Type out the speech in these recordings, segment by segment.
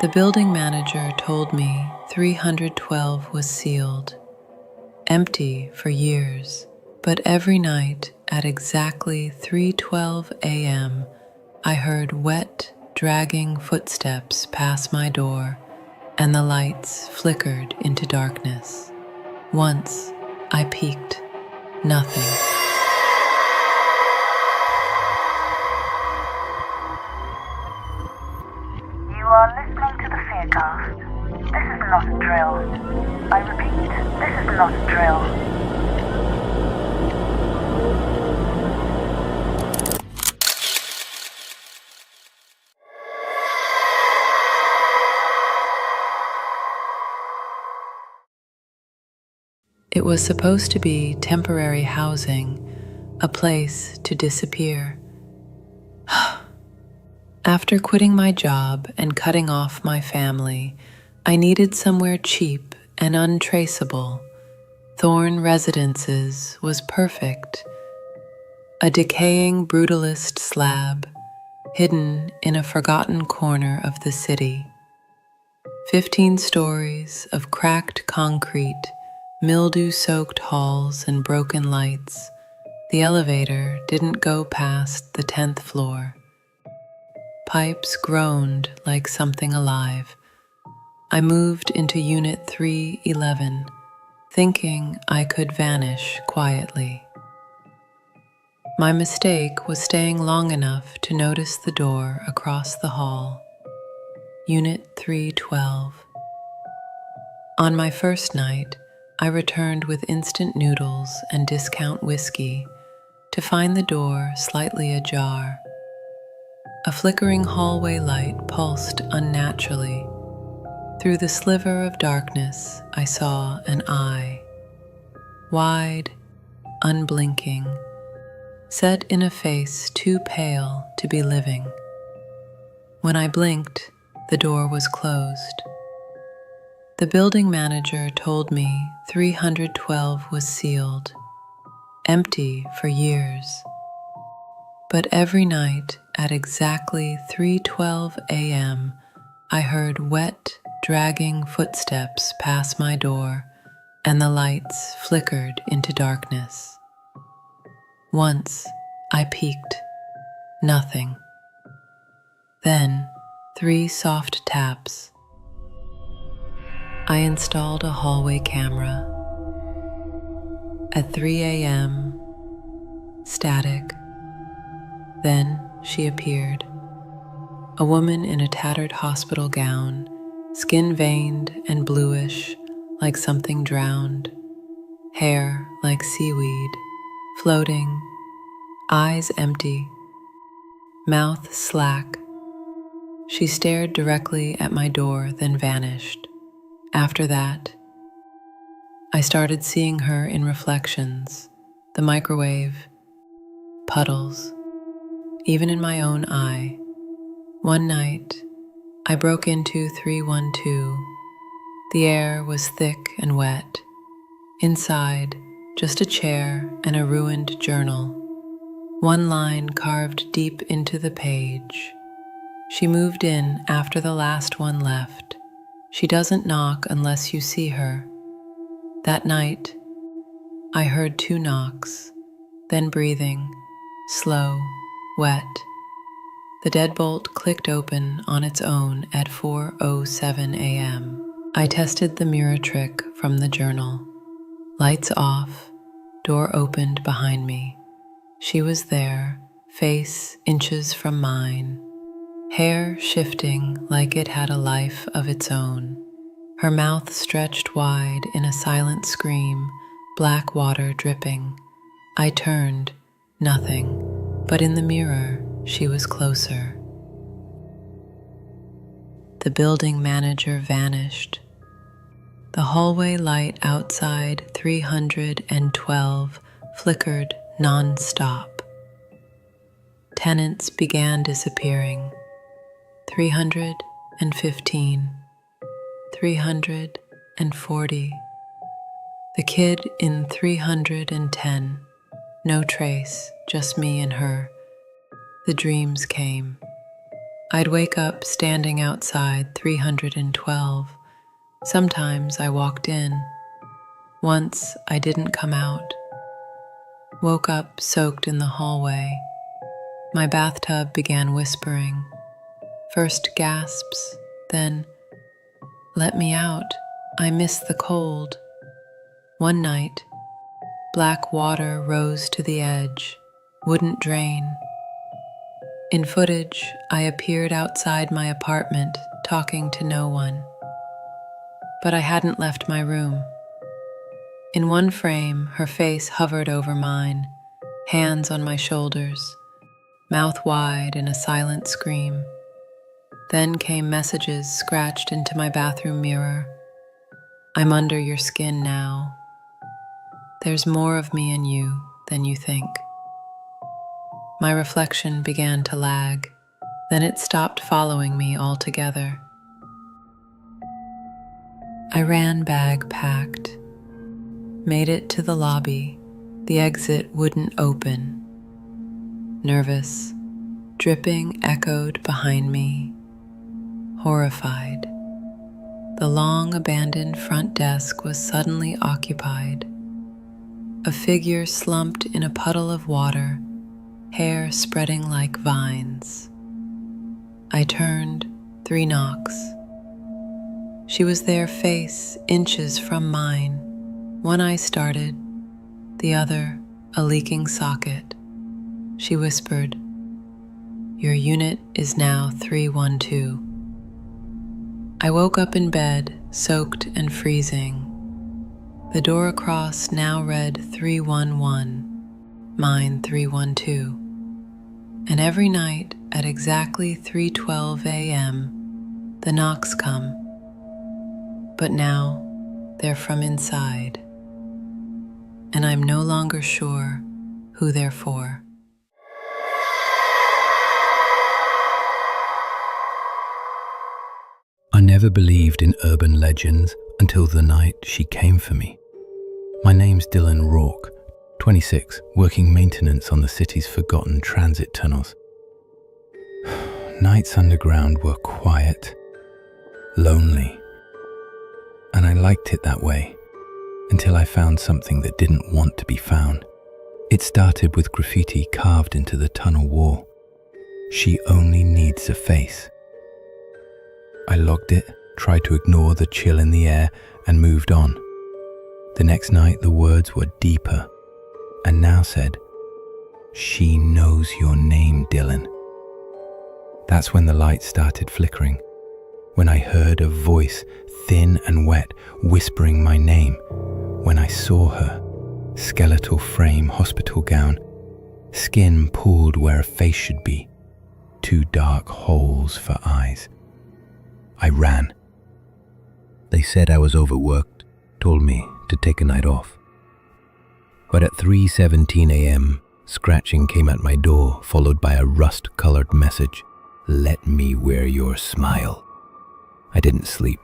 The building manager told me 312 was sealed, empty for years, but every night at exactly 3:12 a.m., I heard wet, dragging footsteps pass my door, and the lights flickered into darkness. Once I peeked. Nothing. You are listening to the Fearcast. This is not a drill. I repeat, this is not a drill. It was supposed to be temporary housing, a place to disappear. After quitting my job and cutting off my family, I needed somewhere cheap and untraceable. Thorn Residences was perfect. A decaying brutalist slab, hidden in a forgotten corner of the city. 15 stories of cracked concrete, mildew-soaked halls and broken lights. The elevator didn't go past the 10th floor. Pipes groaned like something alive. I moved into Unit 311, thinking I could vanish quietly. My mistake was staying long enough to notice the door across the hall. Unit 312. On my first night, I returned with instant noodles and discount whiskey to find the door slightly ajar. A flickering hallway light pulsed unnaturally. Through the sliver of darkness, I saw an eye, wide, unblinking, set in a face too pale to be living. When I blinked, the door was closed. The building manager told me 312 was sealed, empty for years. But every night at exactly 3:12 a.m., I heard wet, dragging footsteps pass my door, and the lights flickered into darkness. Once I peeked. Nothing. Then 3 soft taps. I installed a hallway camera. At 3 a.m., static. Then she appeared. A woman in a tattered hospital gown, skin veined and bluish like something drowned, hair like seaweed, floating, eyes empty, mouth slack. She stared directly at my door, then vanished. After that, I started seeing her in reflections, the microwave, puddles, even in my own eye. One night, I broke into 312. The air was thick and wet. Inside, just a chair and a ruined journal. One line carved deep into the page. She moved in after the last one left. She doesn't knock unless you see her. That night, I heard 2 knocks, then breathing, slow, wet. The deadbolt clicked open on its own at 4:07 a.m. I tested the mirror trick from the journal. Lights off, door opened behind me. She was there, face inches from mine, hair shifting like it had a life of its own. Her mouth stretched wide in a silent scream, black water dripping. I turned, nothing, but in the mirror, she was closer. The building manager vanished. The hallway light outside 312 flickered non-stop. Tenants began disappearing. 315, 340. The kid in 310. No trace, just me and her. The dreams came. I'd wake up standing outside 312. Sometimes I walked in. Once I didn't come out. Woke up soaked in the hallway. My bathtub began whispering. First gasps, then, "Let me out, I miss the cold." One night, black water rose to the edge, wouldn't drain. In footage, I appeared outside my apartment, talking to no one. But I hadn't left my room. In one frame, her face hovered over mine, hands on my shoulders, mouth wide in a silent scream. Then came messages scratched into my bathroom mirror. "I'm under your skin now. There's more of me in you than you think." My reflection began to lag, then it stopped following me altogether. I ran bag packed, made it to the lobby. The exit wouldn't open. Nervous, dripping echoed behind me. Horrified, the long abandoned front desk was suddenly occupied. A figure slumped in a puddle of water, hair spreading like vines. I turned, 3 knocks. She was there, face inches from mine. One eye started, the other a leaking socket. She whispered, "Your unit is now 312. I woke up in bed, soaked and freezing. The door across now read 311, mine 312. And every night at exactly 3:12 a.m., the knocks come. But now they're from inside, and I'm no longer sure who they're for. I never believed in urban legends until the night she came for me. My name's Dylan Rourke, 26, working maintenance on the city's forgotten transit tunnels. Nights underground were quiet, lonely, and I liked it that way until I found something that didn't want to be found. It started with graffiti carved into the tunnel wall. "She only needs a face." I logged it, tried to ignore the chill in the air, and moved on. The next night the words were deeper, and now said, "She knows your name, Dylan." That's when the light started flickering, when I heard a voice, thin and wet, whispering my name, when I saw her, skeletal frame, hospital gown, skin pulled where a face should be, 2 dark holes for eyes. I ran. They said I was overworked, told me to take a night off. But at 3:17 a.m., scratching came at my door, followed by a rust-colored message, "Let me wear your smile." I didn't sleep.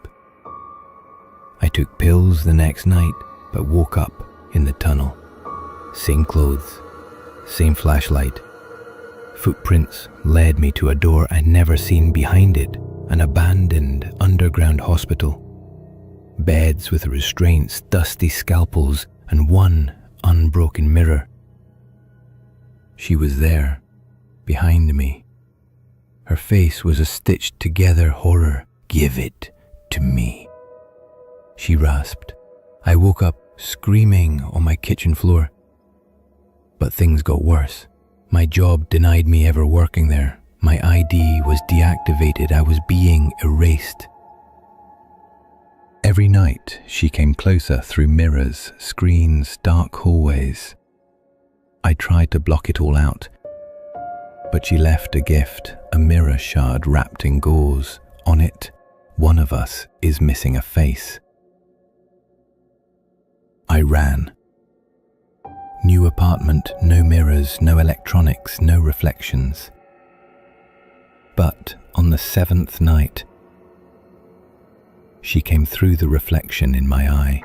I took pills the next night, but woke up in the tunnel. Same clothes, same flashlight. Footprints led me to a door I'd never seen behind it, an abandoned underground hospital. Beds with restraints, dusty scalpels, and one unbroken mirror. She was there, behind me. Her face was a stitched-together horror. "Give it to me," she rasped. I woke up screaming on my kitchen floor. But things got worse. My job denied me ever working there. My ID was deactivated. I was being erased. Every night, she came closer through mirrors, screens, dark hallways. I tried to block it all out, but she left a gift, a mirror shard wrapped in gauze. On it, one of us is missing a face. I ran. New apartment, no mirrors, no electronics, no reflections. But on the 7th night, she came through the reflection in my eye.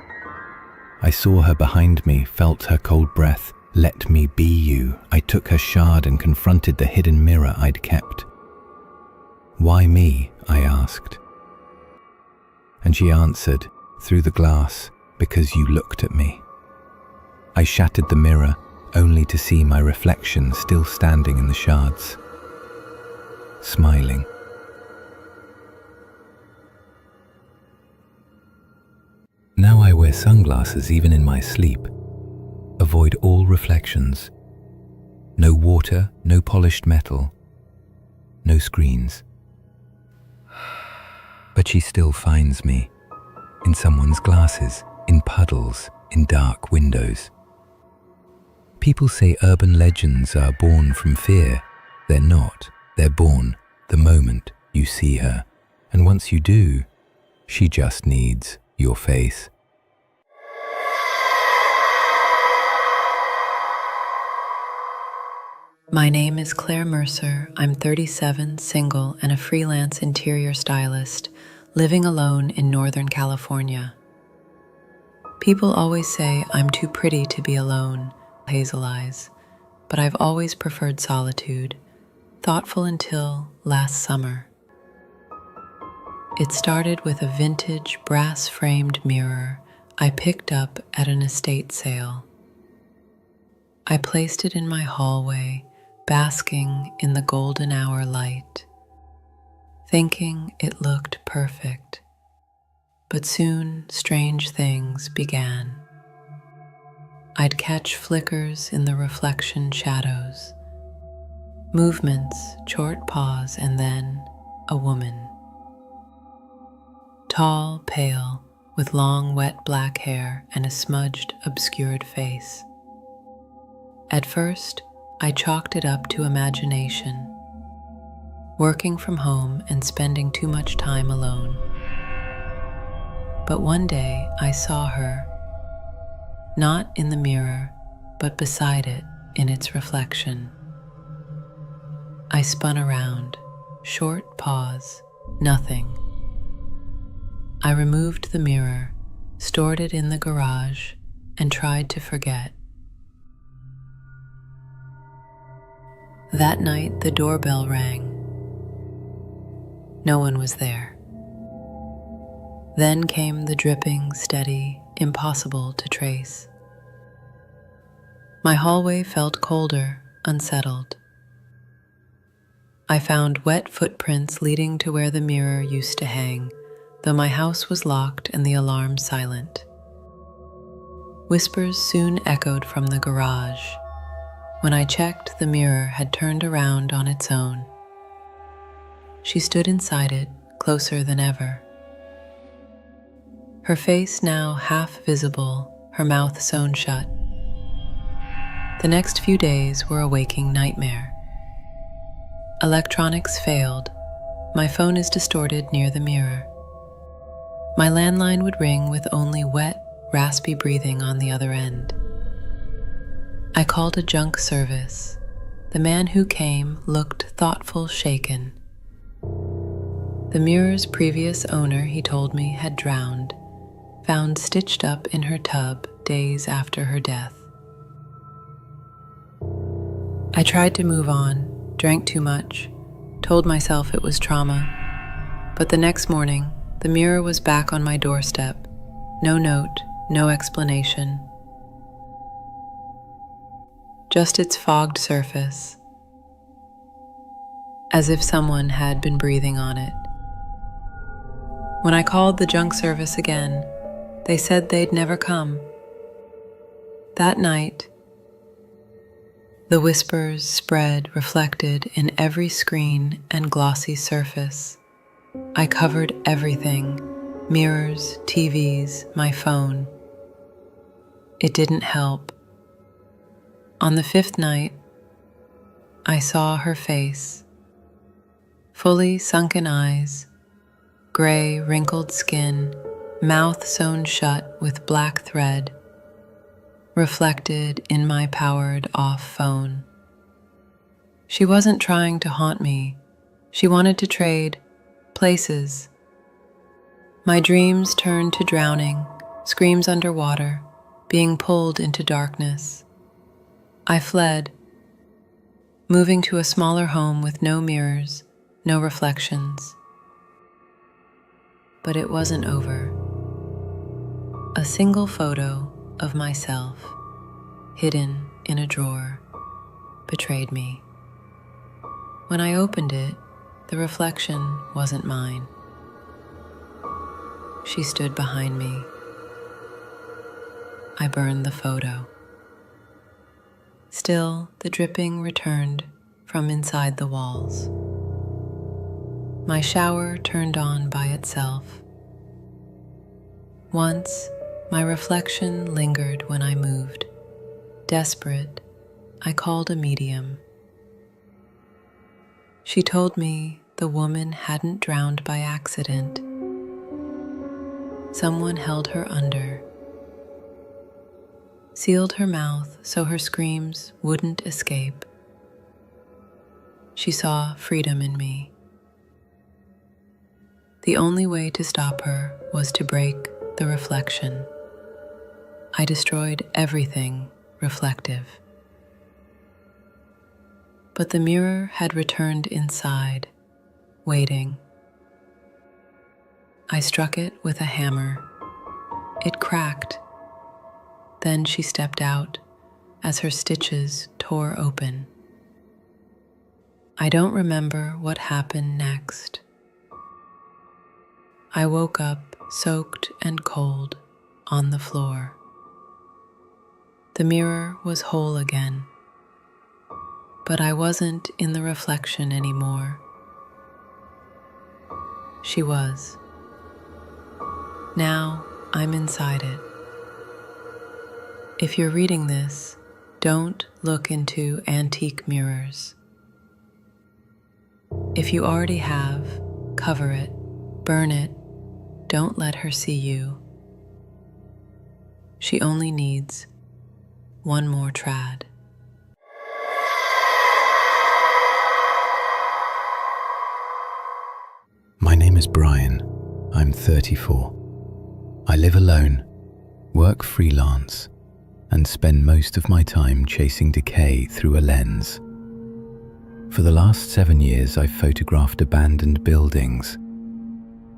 I saw her behind me, felt her cold breath. "Let me be you." I took her shard and confronted the hidden mirror I'd kept. "Why me?" I asked. And she answered, through the glass, "Because you looked at me." I shattered the mirror, only to see my reflection still standing in the shards, smiling. Now I wear sunglasses even in my sleep. Avoid all reflections. No water, no polished metal, no screens. But she still finds me, in someone's glasses, in puddles, in dark windows. People say urban legends are born from fear. They're not. They're born the moment you see her. And once you do, she just needs your face. My name is Claire Mercer. I'm 37, single, and a freelance interior stylist, living alone in Northern California. People always say I'm too pretty to be alone, hazel eyes, but I've always preferred solitude, thoughtful until last summer. It started with a vintage brass-framed mirror I picked up at an estate sale. I placed it in my hallway, basking in the golden hour light, thinking it looked perfect. But soon strange things began. I'd catch flickers in the reflection shadows, movements, short pause, and then a woman. Tall, pale, with long, wet black hair and a smudged, obscured face. At first, I chalked it up to imagination, working from home and spending too much time alone. But one day I saw her, not in the mirror, but beside it in its reflection. I spun around, short pause, nothing. I removed the mirror, stored it in the garage, and tried to forget. That night, the doorbell rang. No one was there. Then came the dripping, steady, impossible to trace. My hallway felt colder, unsettled. I found wet footprints leading to where the mirror used to hang, though my house was locked and the alarm silent. Whispers soon echoed from the garage. When I checked, the mirror had turned around on its own. She stood inside it, closer than ever. Her face now half visible, her mouth sewn shut. The next few days were a waking nightmare. Electronics failed. My phone is distorted near the mirror. My landline would ring with only wet, raspy breathing on the other end. I called a junk service. The man who came looked thoughtful, shaken. The mirror's previous owner, he told me, had drowned, found stitched up in her tub days after her death. I tried to move on, drank too much, told myself it was trauma. But the next morning, the mirror was back on my doorstep. No note, no explanation. Just its fogged surface, as if someone had been breathing on it. When I called the junk service again, they said they'd never come. That night, the whispers spread, reflected in every screen and glossy surface. I covered everything, mirrors, TVs, my phone. It didn't help. On the fifth night, I saw her face, fully sunken eyes, gray, wrinkled skin, mouth sewn shut with black thread, reflected in my powered-off phone. She wasn't trying to haunt me. She wanted to trade places. My dreams turned to drowning, screams underwater, being pulled into darkness. I fled, moving to a smaller home with no mirrors, no reflections. But it wasn't over. A single photo of myself, hidden in a drawer, betrayed me. When I opened it, the reflection wasn't mine. She stood behind me. I burned the photo. Still, the dripping returned from inside the walls. My shower turned on by itself. Once, my reflection lingered when I moved. Desperate, I called a medium. She told me the woman hadn't drowned by accident. Someone held her under, sealed her mouth so her screams wouldn't escape. She saw freedom in me. The only way to stop her was to break the reflection. I destroyed everything reflective. But the mirror had returned inside, waiting. I struck it with a hammer. It cracked. Then she stepped out as her stitches tore open. I don't remember what happened next. I woke up soaked and cold on the floor. The mirror was whole again, but I wasn't in the reflection anymore. She was. Now I'm inside it. If you're reading this, don't look into antique mirrors. If you already have, cover it, burn it. Don't let her see you. She only needs one more trad. My name is Brian. I'm 34. I live alone, work freelance, and spend most of my time chasing decay through a lens. For the last 7 years, I've photographed abandoned buildings,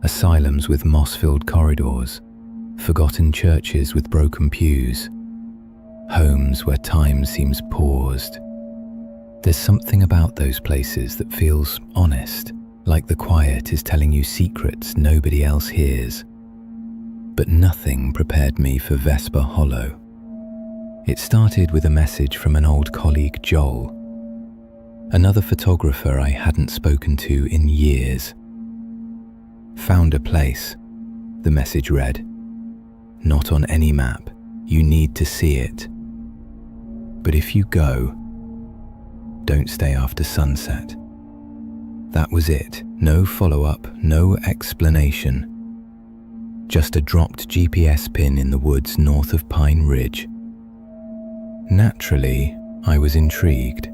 asylums with moss-filled corridors, forgotten churches with broken pews, homes where time seems paused. There's something about those places that feels honest, like the quiet is telling you secrets nobody else hears. But nothing prepared me for Vesper Hollow. It started with a message from an old colleague, Joel, another photographer I hadn't spoken to in years. Found a place, the message read. Not on any map, you need to see it. But if you go, don't stay after sunset. That was it. No follow-up, no explanation. Just a dropped GPS pin in the woods north of Pine Ridge. Naturally, I was intrigued.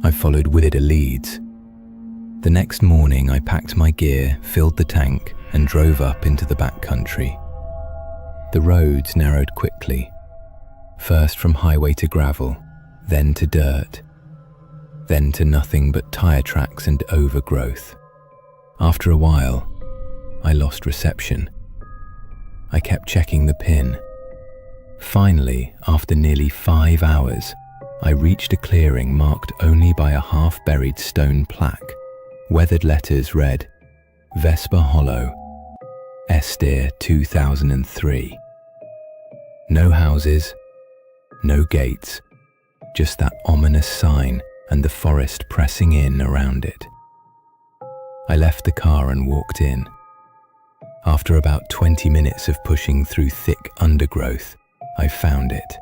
I followed wider leads. The next morning, I packed my gear, filled the tank, and drove up into the backcountry. The roads narrowed quickly, first from highway to gravel, then to dirt, then to nothing but tire tracks and overgrowth. After a while, I lost reception. I kept checking the pin. Finally, after nearly 5 hours, I reached a clearing marked only by a half-buried stone plaque. Weathered letters read, Vesper Hollow, Esteer 2003. No houses, no gates, just that ominous sign and the forest pressing in around it. I left the car and walked in. After about 20 minutes of pushing through thick undergrowth, I found it.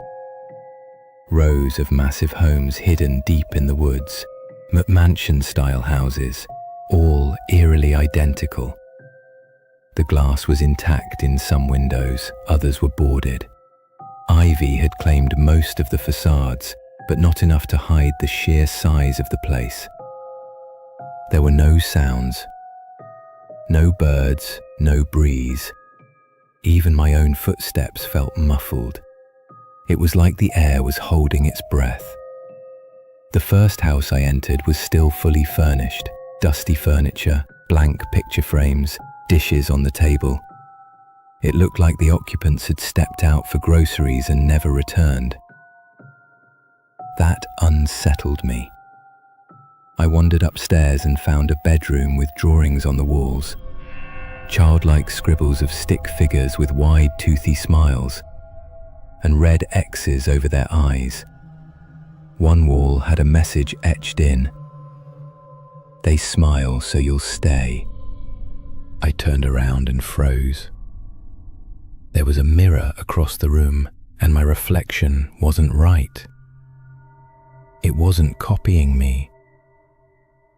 Rows of massive homes hidden deep in the woods, McMansion-style houses, all eerily identical. The glass was intact in some windows, others were boarded. Ivy had claimed most of the facades, but not enough to hide the sheer size of the place. There were no sounds, no birds, no breeze. Even my own footsteps felt muffled. It was like the air was holding its breath. The first house I entered was still fully furnished, Dusty furniture, blank picture frames, dishes on the table. It looked like the occupants had stepped out for groceries and never returned. That unsettled me. I wandered upstairs and found a bedroom with drawings on the walls, childlike scribbles of stick figures with wide, toothy smiles, and red X's over their eyes. One wall had a message etched in: "They smile so you'll stay." I turned around and froze. There was a mirror across the room, and my reflection wasn't right. It wasn't copying me.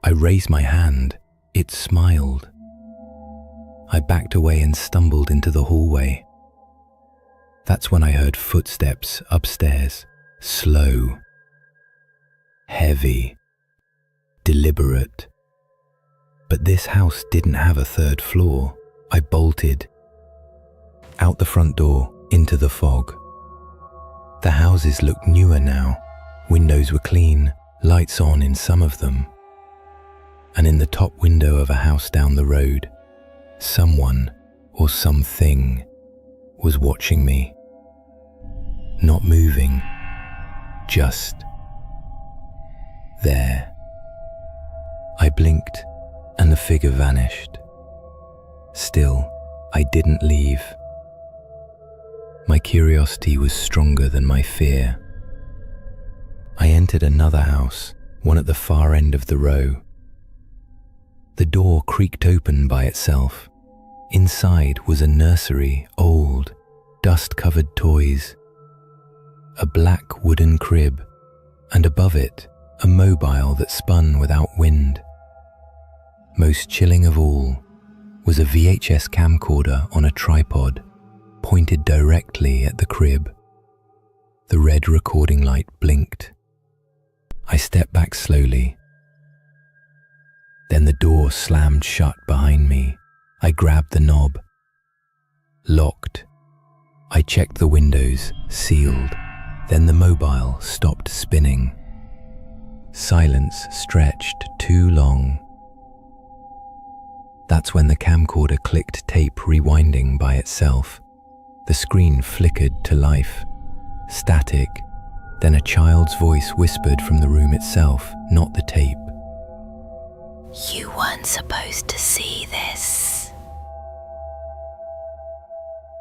I raised my hand. It smiled. I backed away and stumbled into the hallway. That's when I heard footsteps upstairs, slow, heavy, deliberate. But this house didn't have a third floor. I bolted. Out the front door, into the fog. The houses looked newer now. Windows were clean, lights on in some of them. And in the top window of a house down the road, someone or something was watching me. Not moving, just there. I blinked and the figure vanished. Still, I didn't leave. My curiosity was stronger than my fear. I entered another house, one at the far end of the row. The door creaked open by itself. Inside was a nursery, old, dust-covered toys, a black wooden crib, and above it, a mobile that spun without wind. Most chilling of all was a VHS camcorder on a tripod, pointed directly at the crib. The red recording light blinked. I stepped back slowly. Then the door slammed shut behind me. I grabbed the knob. Locked. I checked the windows, sealed. Then the mobile stopped spinning. Silence stretched too long. That's when the camcorder clicked tape rewinding by itself. The screen flickered to life. Static. Then a child's voice whispered from the room itself, not the tape. "You weren't supposed to see this."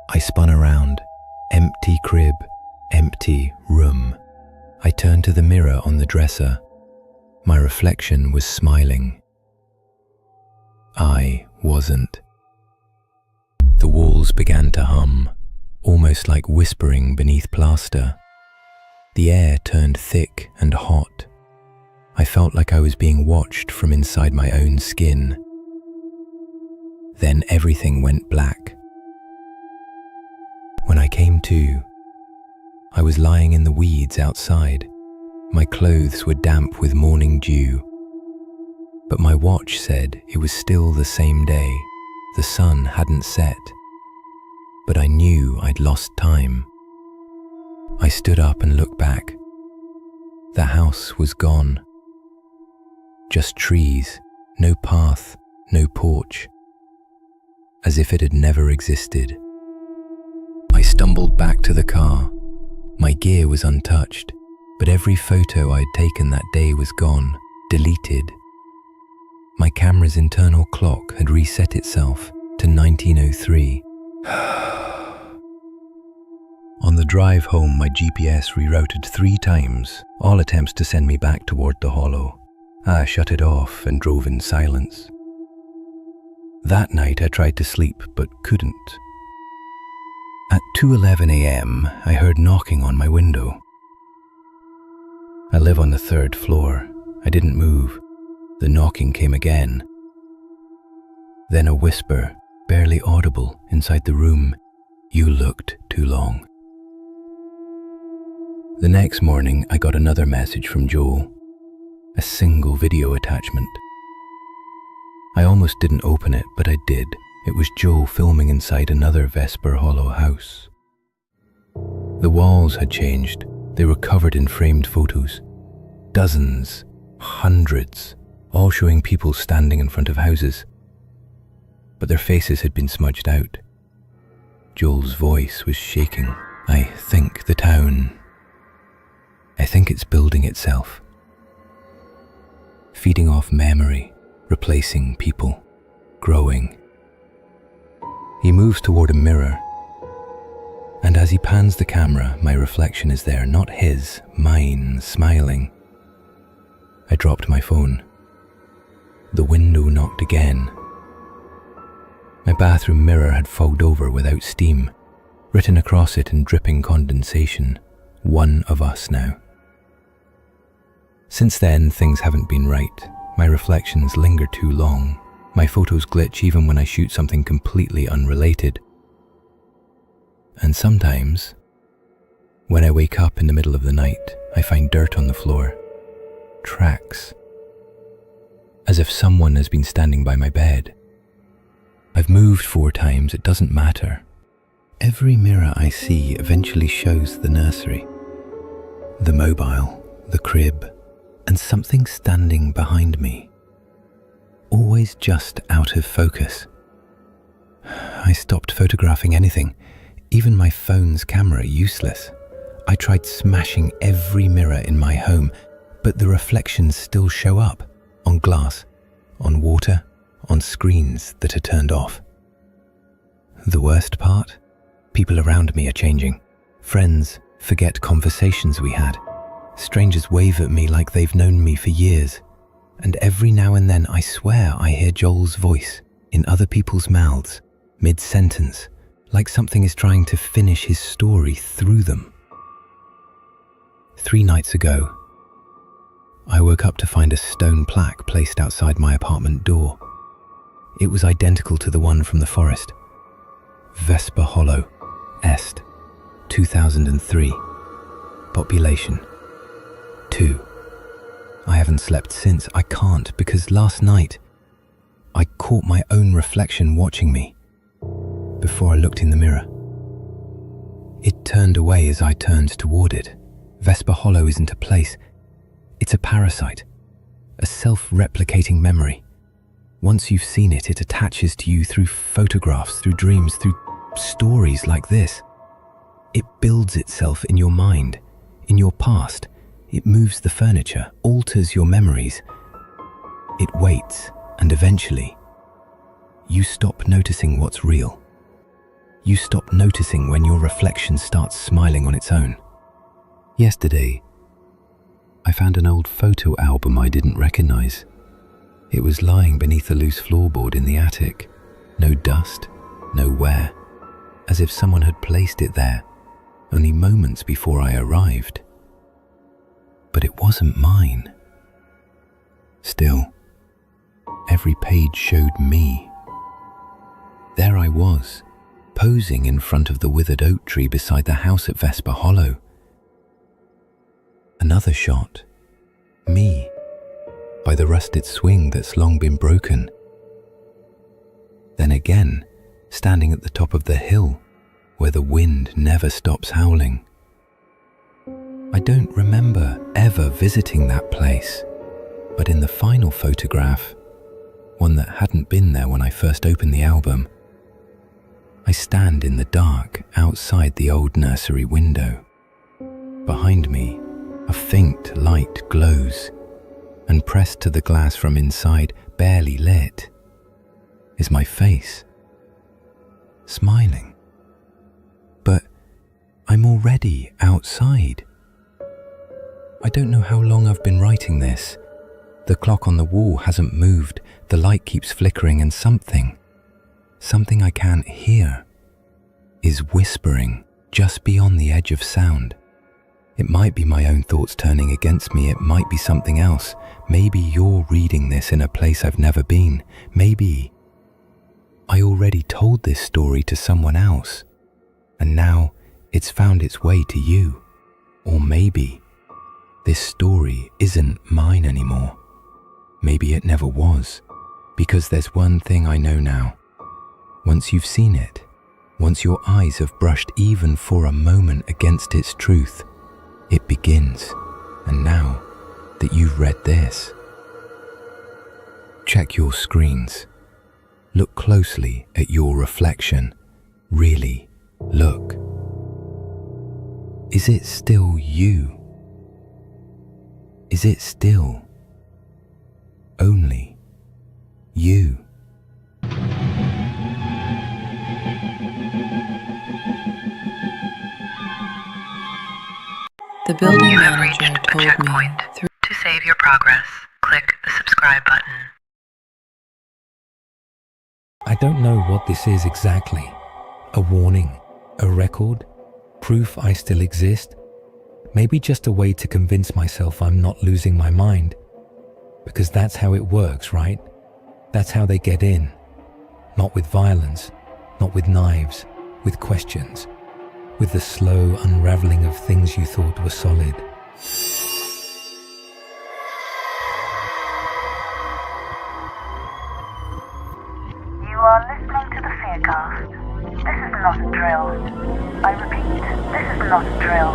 I spun around. Empty crib, empty room. I turned to the mirror on the dresser. My reflection was smiling. I wasn't. The walls began to hum, almost like whispering beneath plaster. The air turned thick and hot. I felt like I was being watched from inside my own skin. Then everything went black. When I came to, I was lying in the weeds outside. My clothes were damp with morning dew. But my watch said it was still the same day. The sun hadn't set. But I knew I'd lost time. I stood up and looked back. The house was gone. Just trees, no path, no porch. As if it had never existed. I stumbled back to the car. My gear was untouched, but every photo I'd taken that day was gone, deleted. My camera's internal clock had reset itself to 1903. On the drive home, my GPS rerouted 3 times, all attempts to send me back toward the hollow. I shut it off and drove in silence. That night I tried to sleep, but couldn't. At 2:11 a.m., I heard knocking on my window. I live on the 3rd floor. I didn't move. The knocking came again. Then a whisper, barely audible, inside the room. "You looked too long." The next morning, I got another message from Joel. A single video attachment. I almost didn't open it, but I did. It was Joe filming inside another Vesper Hollow house. The walls had changed. They were covered in framed photos. Dozens, hundreds all showing people standing in front of houses. But their faces had been smudged out. Joel's voice was shaking. I think it's building itself. Feeding off memory, replacing people, growing. He moves toward a mirror, and as he pans the camera, my reflection is there, not his, mine, smiling. I dropped my phone. The window knocked again. My bathroom mirror had fogged over without steam, written across it in dripping condensation, "One of us now." Since then, things haven't been right. My reflections linger too long. My photos glitch even when I shoot something completely unrelated. And sometimes, when I wake up in the middle of the night, I find dirt on the floor. Tracks. As if someone has been standing by my bed. I've moved 4 times, it doesn't matter. Every mirror I see eventually shows the nursery, the mobile, the crib, and something standing behind me. Always just out of focus. I stopped photographing anything, even my phone's camera useless. I tried smashing every mirror in my home, but the reflections still show up, on glass, on water, on screens that are turned off. The worst part? People around me are changing. Friends forget conversations we had. Strangers wave at me like they've known me for years. And every now and then I swear I hear Joel's voice in other people's mouths, mid-sentence, like something is trying to finish his story through them. 3 nights ago, I woke up to find a stone plaque placed outside my apartment door. It was identical to the one from the forest. Vespa Hollow, Est, 2003. Population, 2. I haven't slept since. I can't, because last night I caught my own reflection watching me before I looked in the mirror. It turned away as I turned toward it. Vespa Hollow isn't a place. It's a parasite, a self-replicating memory. Once you've seen it, it attaches to you through photographs, through dreams, through stories like this. It builds itself in your mind, in your past. It moves the furniture, alters your memories. It waits, and eventually, you stop noticing what's real. You stop noticing when your reflection starts smiling on its own. Yesterday, I found an old photo album I didn't recognize. It was lying beneath a loose floorboard in the attic. No dust, no wear, as if someone had placed it there only moments before I arrived. But it wasn't mine. Still, every page showed me. There I was, posing in front of the withered oak tree beside the house at Vespa Hollow. Another shot, me, by the rusted swing that's long been broken. Then again, standing at the top of the hill, where the wind never stops howling. I don't remember ever visiting that place, but in the final photograph, one that hadn't been there when I first opened the album, I stand in the dark outside the old nursery window. Behind me, a faint light glows, and pressed to the glass from inside, barely lit, is my face, smiling. But I'm already outside. I don't know how long I've been writing this. The clock on the wall hasn't moved, the light keeps flickering, and something I can't hear, is whispering just beyond the edge of sound. It might be my own thoughts turning against me, it might be something else. Maybe you're reading this in a place I've never been. Maybe I already told this story to someone else, and now it's found its way to you. Or maybe this story isn't mine anymore. Maybe it never was, because there's one thing I know now. Once you've seen it, once your eyes have brushed even for a moment against its truth, it begins. And now that you've read this, Check your screens. Look closely at your reflection. Really look. Is it still you? Is it still only you? The building manager told me through. To save your progress, click the subscribe button. I don't know what this is exactly. A warning, a record, proof I still exist. Maybe just a way to convince myself I'm not losing my mind. Because that's how it works, right? That's how they get in. Not with violence, not with knives, with questions. With the slow unraveling of things you thought were solid. You are listening to the Fearcast. This is not a drill. I repeat, this is not a drill.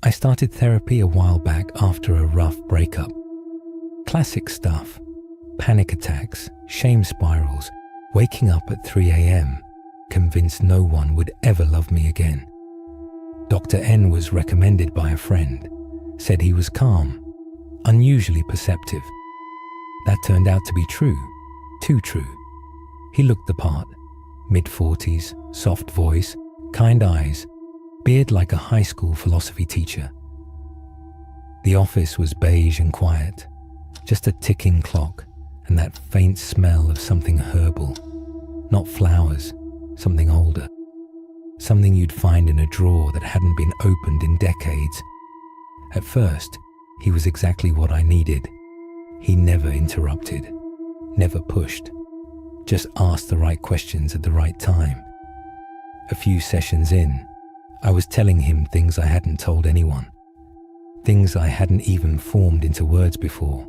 I started therapy a while back after a rough breakup. Classic stuff. Panic attacks, shame spirals, waking up at 3 a.m., convinced no one would ever love me again. Dr. N was recommended by a friend, said he was calm, unusually perceptive. That turned out to be true, too true. He looked the part, mid-40s, soft voice, kind eyes, beard like a high school philosophy teacher. The office was beige and quiet, just a ticking clock and that faint smell of something herbal, not flowers, something older, something you'd find in a drawer that hadn't been opened in decades. At first, he was exactly what I needed. He never interrupted, never pushed, just asked the right questions at the right time. A few sessions in, I was telling him things I hadn't told anyone, things I hadn't even formed into words before.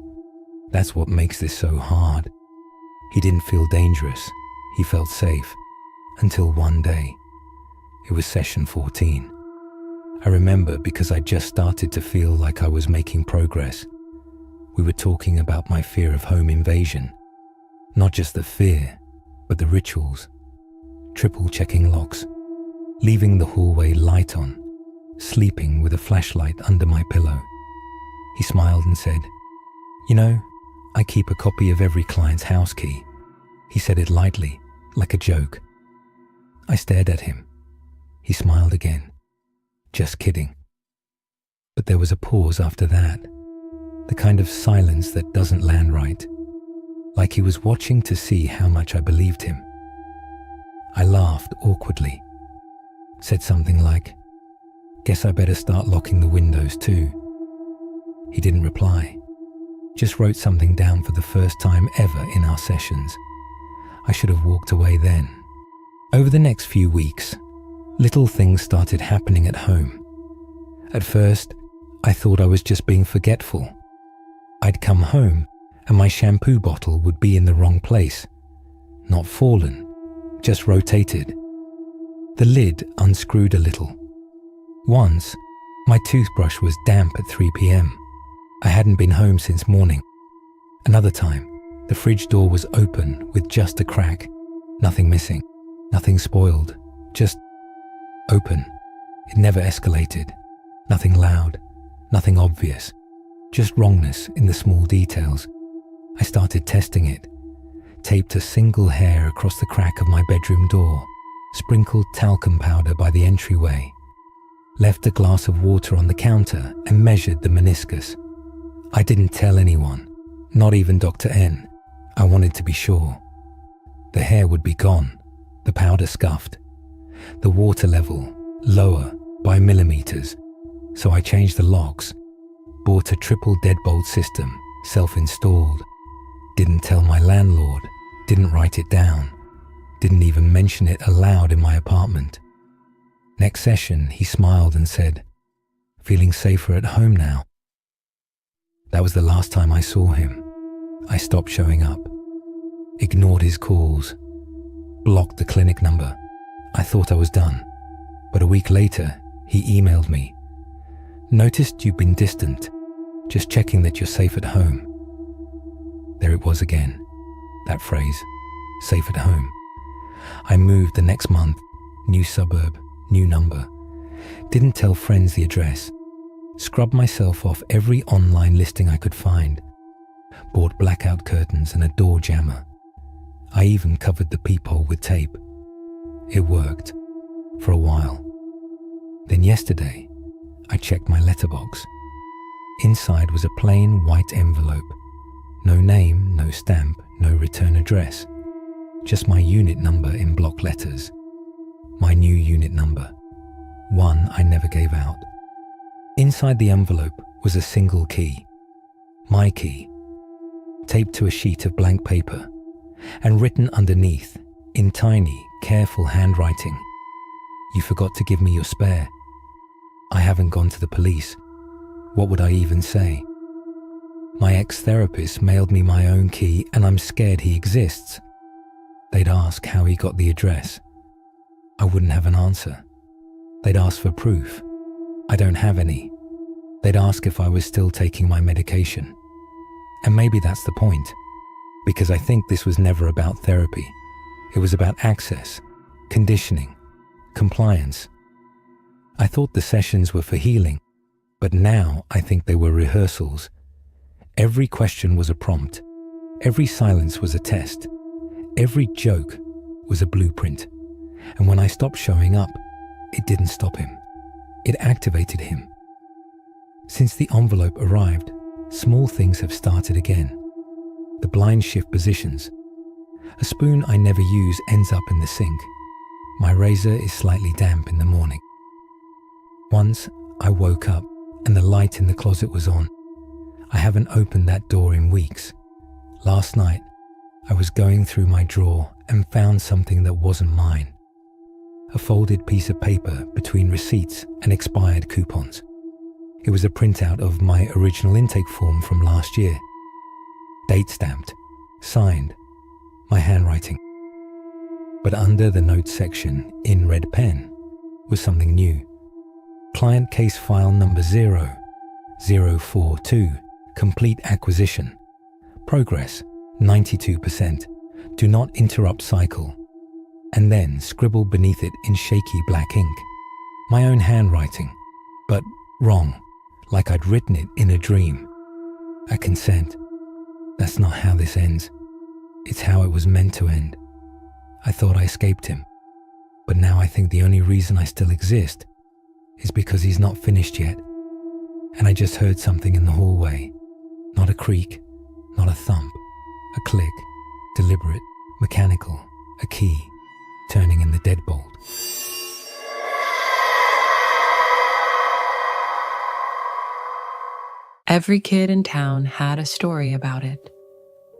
That's what makes this so hard. He didn't feel dangerous, he felt safe, until one day. It was session 14. I remember because I just started to feel like I was making progress. We were talking about my fear of home invasion, not just the fear, but the rituals, triple checking locks, leaving the hallway light on, sleeping with a flashlight under my pillow. He smiled and said, "You know, I keep a copy of every client's house key." He said it lightly, like a joke. I stared at him. He smiled again. "Just kidding." But there was a pause after that, the kind of silence that doesn't land right, like he was watching to see how much I believed him. I laughed awkwardly. Said something like, "Guess I better start locking the windows too." He didn't reply, just wrote something down for the first time ever in our sessions. I should have walked away then. Over the next few weeks, little things started happening at home. At first, I thought I was just being forgetful. I'd come home and my shampoo bottle would be in the wrong place. Not fallen, just rotated. The lid unscrewed a little. Once, my toothbrush was damp at 3 p.m. I hadn't been home since morning. Another time, the fridge door was open with just a crack. Nothing missing, nothing spoiled, just open. It never escalated. Nothing loud, nothing obvious. Just wrongness in the small details. I started testing it. Taped a single hair across the crack of my bedroom door. Sprinkled talcum powder by the entryway, left a glass of water on the counter and measured the meniscus. I didn't tell anyone, not even Dr. N. I wanted to be sure. The hair would be gone, the powder scuffed, the water level lower by millimeters, so I changed the locks, bought a triple deadbolt system, self-installed, didn't tell my landlord, didn't write it down. Didn't even mention it aloud in my apartment. Next session, he smiled and said, "Feeling safer at home now." That was the last time I saw him. I stopped showing up, ignored his calls, blocked the clinic number. I thought I was done, but a week later, he emailed me. Noticed you've been distant, just checking that you're safe at home. There it was again, that phrase, safe at home. I moved the next month, new suburb, new number. Didn't tell friends the address. Scrubbed myself off every online listing I could find. Bought blackout curtains and a door jammer. I even covered the peephole with tape. It worked, for a while. Then yesterday, I checked my letterbox. Inside was a plain white envelope. No name, no stamp, no return address. Just my unit number in block letters. My new unit number. One I never gave out. Inside the envelope was a single key. My key. Taped to a sheet of blank paper. And written underneath, in tiny, careful handwriting. You forgot to give me your spare. I haven't gone to the police. What would I even say? My ex-therapist mailed me my own key and I'm scared he exists. They'd ask how he got the address. I wouldn't have an answer. They'd ask for proof. I don't have any. They'd ask if I was still taking my medication. And maybe that's the point, because I think this was never about therapy. It was about access, conditioning, compliance. I thought the sessions were for healing, but now I think they were rehearsals. Every question was a prompt. Every silence was a test. Every joke was a blueprint. And when I stopped showing up, it didn't stop him. It activated him. Since the envelope arrived, small things have started again. The blinds shift positions. A spoon I never use ends up in the sink. My razor is slightly damp in the morning. Once I woke up and the light in the closet was on. I haven't opened that door in weeks. Last night, I was going through my drawer and found something that wasn't mine. A folded piece of paper between receipts and expired coupons. It was a printout of my original intake form from last year. Date stamped, signed, my handwriting. But under the notes section, in red pen, was something new. Client case file number 0042, complete acquisition. Progress, 92%. Do not interrupt cycle. And then scribbled beneath it in shaky black ink. My own handwriting, but wrong, like I'd written it in a dream. A consent. That's not how this ends. It's how it was meant to end. I thought I escaped him, but now I think the only reason I still exist is because he's not finished yet. And I just heard something in the hallway. Not a creak, not a thump, a click, deliberate, mechanical, a key, turning in the deadbolt. Every kid in town had a story about it.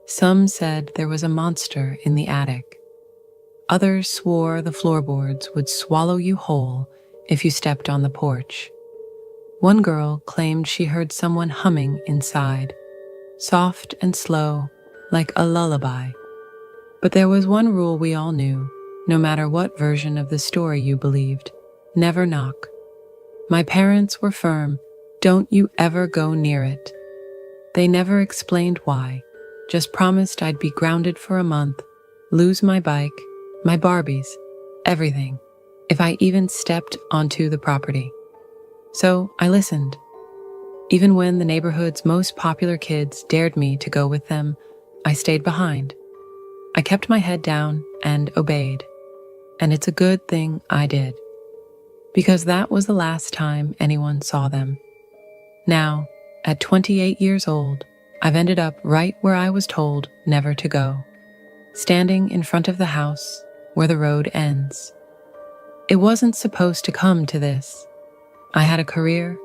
Some said there was a monster in the attic. Others swore the floorboards would swallow you whole if you stepped on the porch. One girl claimed she heard someone humming inside, soft and slow, like a lullaby. But there was one rule we all knew, no matter what version of the story you believed: never knock. My parents were firm, don't you ever go near it. They never explained why, just promised I'd be grounded for a month, lose my bike, my Barbies, everything, if I even stepped onto the property. So I listened. Even when the neighborhood's most popular kids dared me to go with them, I stayed behind. I kept my head down and obeyed. And it's a good thing I did, because that was the last time anyone saw them. Now, at 28 years old, I've ended up right where I was told never to go, standing in front of the house where the road ends. It wasn't supposed to come to this. I had a career,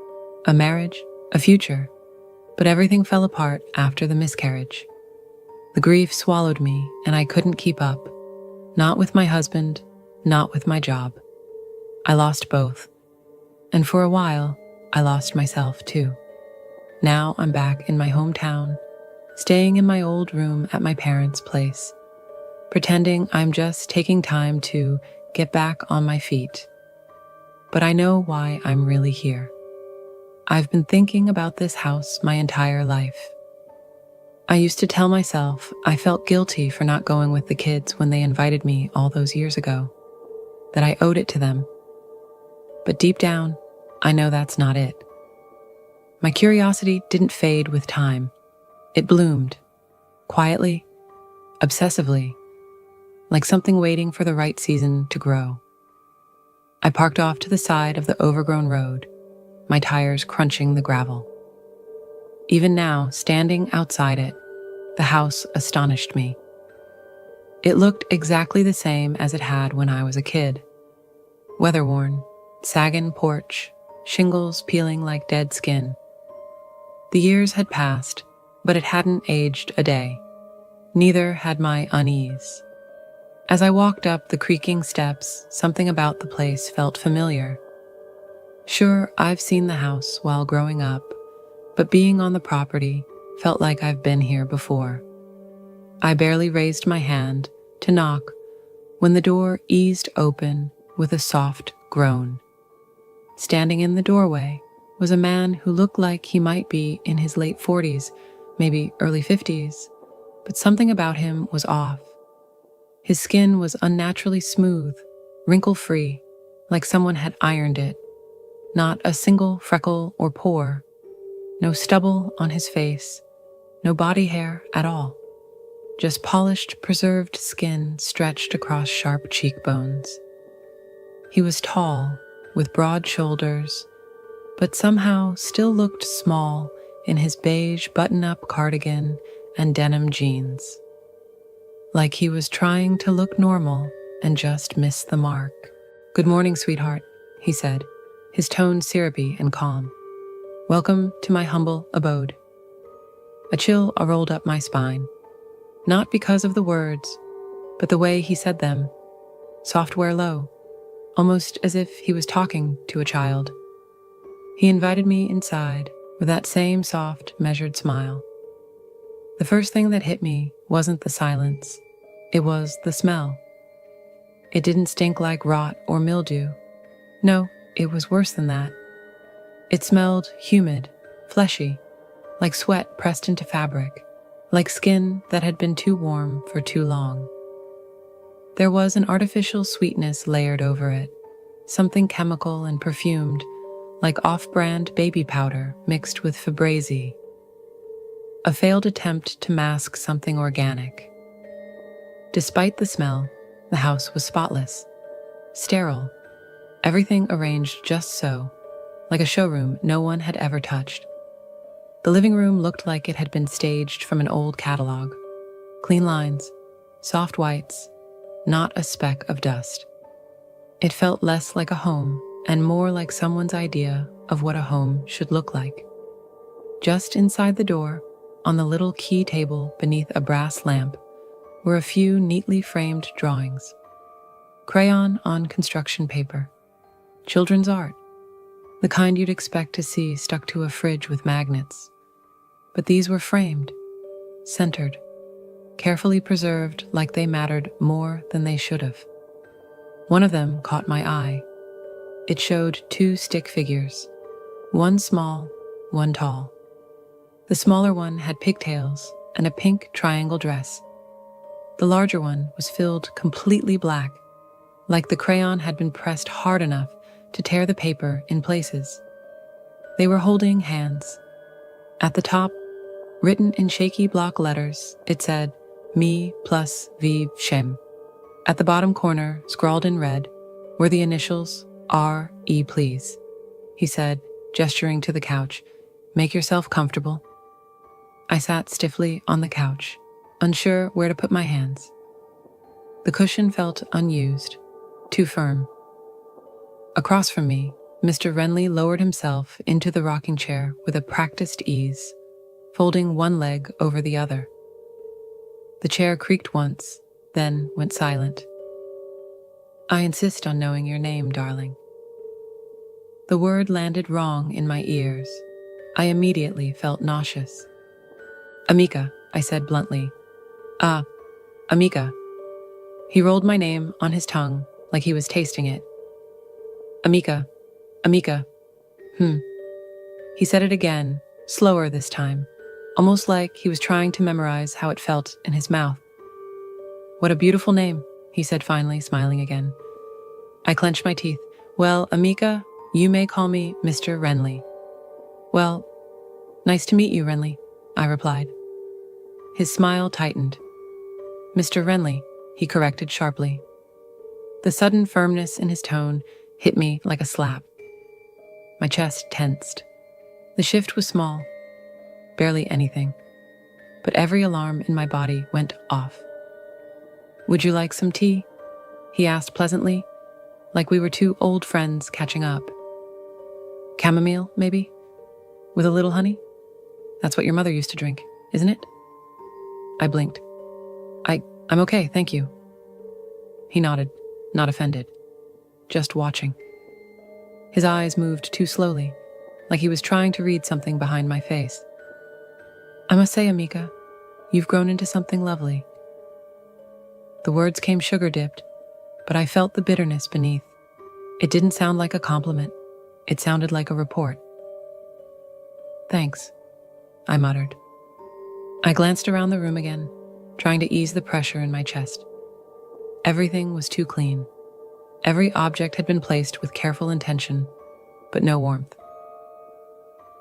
a marriage, a future, but everything fell apart after the miscarriage. The grief swallowed me and I couldn't keep up, not with my husband, not with my job. I lost both. And for a while, I lost myself too. Now I'm back in my hometown, staying in my old room at my parents' place. pretending I'm just taking time to get back on my feet. But I know why I'm really here. I've been thinking about this house my entire life. I used to tell myself I felt guilty for not going with the kids when they invited me all those years ago, that I owed it to them. But deep down, I know that's not it. My curiosity didn't fade with time. It bloomed, quietly, obsessively, like something waiting for the right season to grow. I parked off to the side of the overgrown road, my tires crunching the gravel. Even now, standing outside it, the house astonished me. It looked exactly the same as it had when I was a kid. Weather-worn, sagging porch, shingles peeling like dead skin. The years had passed, but it hadn't aged a day. Neither had my unease. As I walked up the creaking steps, something about the place felt familiar. Sure, I've seen the house while growing up, but being on the property felt like I've been here before. I barely raised my hand to knock when the door eased open with a soft groan. Standing in the doorway was a man who looked like he might be in his late 40s, maybe early 50s, but something about him was off. His skin was unnaturally smooth, wrinkle-free, like someone had ironed it. Not a single freckle or pore. No stubble on his face, no body hair at all. Just polished, preserved skin stretched across sharp cheekbones. He was tall, with broad shoulders, but somehow still looked small in his beige button-up cardigan and denim jeans. Like he was trying to look normal and just missed the mark. "Good morning, sweetheart," he said, his tone syrupy and calm. "Welcome to my humble abode." A chill rolled up my spine, not because of the words, but the way he said them, software low, almost as if he was talking to a child. He invited me inside with that same soft, measured smile. The first thing that hit me wasn't the silence, it was the smell. It didn't stink like rot or mildew. No, it was worse than that. It smelled humid, fleshy, like sweat pressed into fabric, like skin that had been too warm for too long. There was an artificial sweetness layered over it, something chemical and perfumed, like off-brand baby powder mixed with Febreze. A failed attempt to mask something organic. Despite the smell, the house was spotless, sterile, everything arranged just so, like a showroom no one had ever touched. The living room looked like it had been staged from an old catalog. Clean lines, soft whites, not a speck of dust. It felt less like a home and more like someone's idea of what a home should look like. Just inside the door, on the little key table beneath a brass lamp, were a few neatly framed drawings. Crayon on construction paper. Children's art. The kind you'd expect to see stuck to a fridge with magnets. But these were framed, centered, carefully preserved like they mattered more than they should have. One of them caught my eye. It showed two stick figures, one small, one tall. The smaller one had pigtails and a pink triangle dress. The larger one was filled completely black, like the crayon had been pressed hard enough to tear the paper in places. They were holding hands. At the top, written in shaky block letters, it said, "Me plus Vive Shem." At the bottom corner, scrawled in red, were the initials R.E. please. He said, gesturing to the couch, "Make yourself comfortable." I sat stiffly on the couch, unsure where to put my hands. The cushion felt unused, too firm. Across from me, Mr. Renly lowered himself into the rocking chair with a practiced ease, folding one leg over the other. The chair creaked once, then went silent. "I insist on knowing your name, darling." The word landed wrong in my ears. I immediately felt nauseous. "Amika," I said bluntly. "Ah, Amika." He rolled my name on his tongue like he was tasting it. Amika, Amika. He said it again, slower this time, almost like he was trying to memorize how it felt in his mouth. What a beautiful name, he said finally, smiling again. I clenched my teeth. Well, Amika, you may call me Mr. Renly. Well, nice to meet you, Renly, I replied. His smile tightened. Mr. Renly, he corrected sharply. The sudden firmness in his tone hit me like a slap. My chest tensed. The shift was small, barely anything, but every alarm in my body went off. Would you like some tea? He asked pleasantly, like we were two old friends catching up. Chamomile, maybe? With a little honey? That's what your mother used to drink, isn't it? I blinked. I'm okay, thank you. He nodded, not offended, just watching. His eyes moved too slowly, like he was trying to read something behind my face. I must say, Amika, you've grown into something lovely. The words came sugar-dipped, but I felt the bitterness beneath. It didn't sound like a compliment. It sounded like a report. Thanks, I muttered. I glanced around the room again, trying to ease the pressure in my chest. Everything was too clean. Every object had been placed with careful intention, but no warmth.